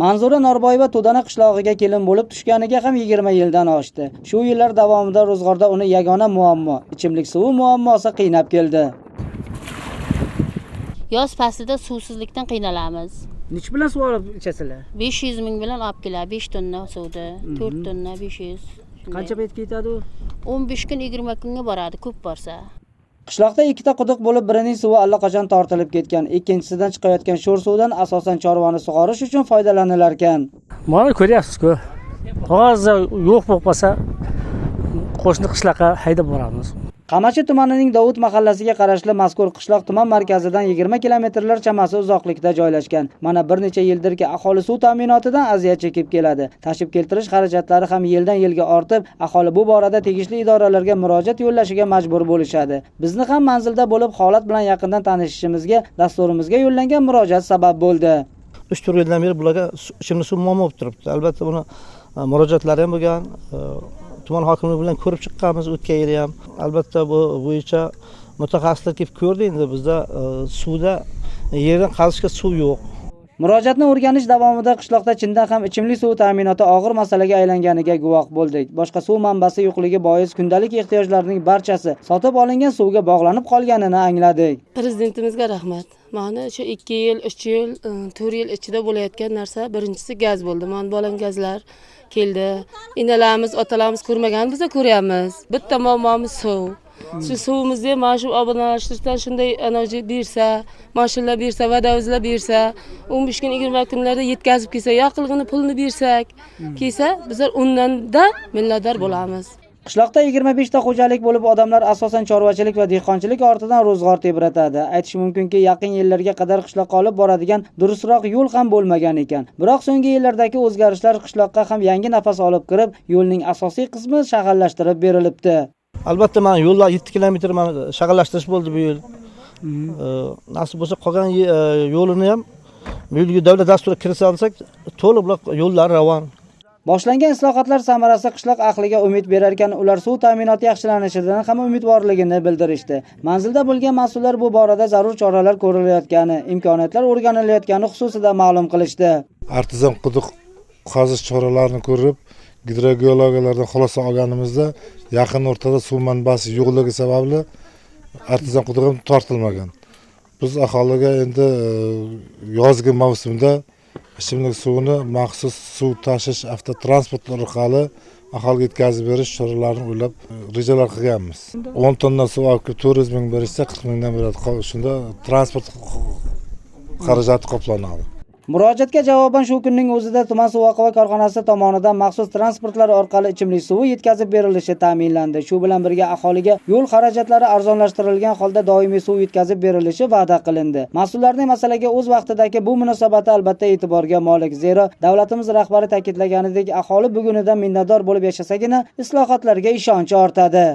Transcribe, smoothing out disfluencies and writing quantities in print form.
Manzura Norboyeva To'dana qishlog'iga kelin bo'lib tushganiga ham 20 yildan oshdi. Shu yillar davomida ro'zg'orda uni yagona muammo, ichimlik suvi muammosi qiynab keldi. Yoz faslida suvsizlikdan qiynalamiz. Nech bilan suv olib ichasizlar? 500 ming bilan olib keladi, 5 tonna suvni, 4 tonna 500. Qancha payt ketadi u? 15 kun 20 kunga boradi, ko'p borsa. Qishloqda ikkita quduq bo'lib, birining suvi allaqachon tortilib ketgan, ikkinchisidan chiqayotgan sho'r suvdan asosan chorvani sug'orish uchun foydalanilar ekan. Mana ko'ryapsiz-ku. Hozir yo'q bo'lsa, qo'shni qishloqqa haydab boramiz. Qamachi tumanining Dovud mahallasiga qarashli mazkur qishloq tuman markazidan 20 kilometrlar chamasi uzoqlikda joylashgan. Mana bir necha yildirki aholi suv ta'minotidan aziyat chekib keladi. Tashib keltirish xarajatlari ham yildan yilga ortib, aholi bu borada tegishli idoralarga murojaat yo'llashiga majbur bo'lishadi. Bizni ham manzilda bo'lib holat bilan yaqindan tanishishimizga dasturimizga yo'llangan murojaat sabab bo'ldi. 3-4 yildan beri bularga ichimlik suv muammo bo'lib turibdi. Albatta buni murojaatlari ham bo'lgan. Tuman hokimligi bilan ko'rib chiqqanmiz o'tgan yil ham. Albatta bu bo'yicha mutaxassislar kelib ko'rdi, endi bizda suvda yerdan qazishga suv yo'q. Murojaatni o'rganish davomida qishloqda chindan ham ichimlik suvi ta'minoti og'ir masalaga aylanganiga guvoh bo'ldik. Boshqa suv manbasi yo'qligi bois kundalik ehtiyojlarning barchasi sotib olingan suvga bog'lanib qolganini angladik. Prezidentimizga rahmat. Mana shu 2 yil, 3 yil, 4 yil ichida bo'layotgan narsa birinchisi gaz bo'ldi. Mana bolam gazlar keldi. Enalarimiz, otalarimiz ko'rmagan biza ko'ryapmiz. Bitta muammomiz suv. Shu suvimizni mana shu obodonlashtirishdan shunday enerji bersa, mashinalar bersa, vodovozlar bersa, 15 kun 20 kunlarda yetkazib kelsa, yoqilg'ini pulni bersak, kelsa, bizlar undan-da minnatdor bo'lamiz. Qishloqda 25 ta xo'jalik bo'lib, odamlar asosan chorvachilik va dehqonchilik ortidan ro'zg'or tebratadi. Aytish mumkinki, yaqin yillarga qadar qishloqqa olib boradigan durustroq yo'l ham bo'lmagan ekan. Biroq so'nggi yillardagi o'zgarishlar qishloqqa ham yangi nafas olib kirib, yo'lning asosiy qismi shag'allashtirib berilibdi. Albatta mana yo'llar 7 kilometr mana shag'allashtirish bo'ldi bu yil. Nasib bo'lsa qolgan yo'lini ham bu yilgi davlat dasturiga kirsa olsak, to'liq yo'llar ravon. Boshlangan islohotlar samarasi qishloq ahliga umid berar ekan, ular suv ta'minoti yaxshilanishidan ham umidvorligini bildirishdi. Manzilda bo'lgan mas'ullar bu borada zarur choralar ko'rilayotgani, imkoniyatlar o'rganilayotgani xususida ma'lum qilishdi. Artizan quduq qazish choralarini ko'rib, gidrogeologiyalardan xulosa olganimizda yaqin o'rtada suv manbasi yo'qligi sababli artizan quduq ham tortilmagan. Biz aholiga endi yozgi mavsumda ichimlik suvini maxsus suv tashish avtotransport orqali aholiga yetkazib berish choralarini o'ylab rejalar qilganmiz. 10 tonna suv olib 400 ming berishsa 40 mingdan beradi. Shunda transport xarajati qoplanadi. Murojaatga javoban shu kunning o'zida tuman suv oqova korxonasi tomonidan maxsus transportlar orqali ichimlik suvi yetkazib berilishi ta'minlandi. Shu bilan birga aholiga yo'l xarajatlari arzonlashtirilgan holda doimiy suv yetkazib berilishi va'da qilindi. Mas'ullarning masalaga o'z vaqtidagi bu munosabati albatta e'tiborga molik. Zero davlatimiz rahbari ta'kidlaganidek, aholi bugunidan minnatdor bo'lib yashasagina islohotlarga ishonchi ortadi.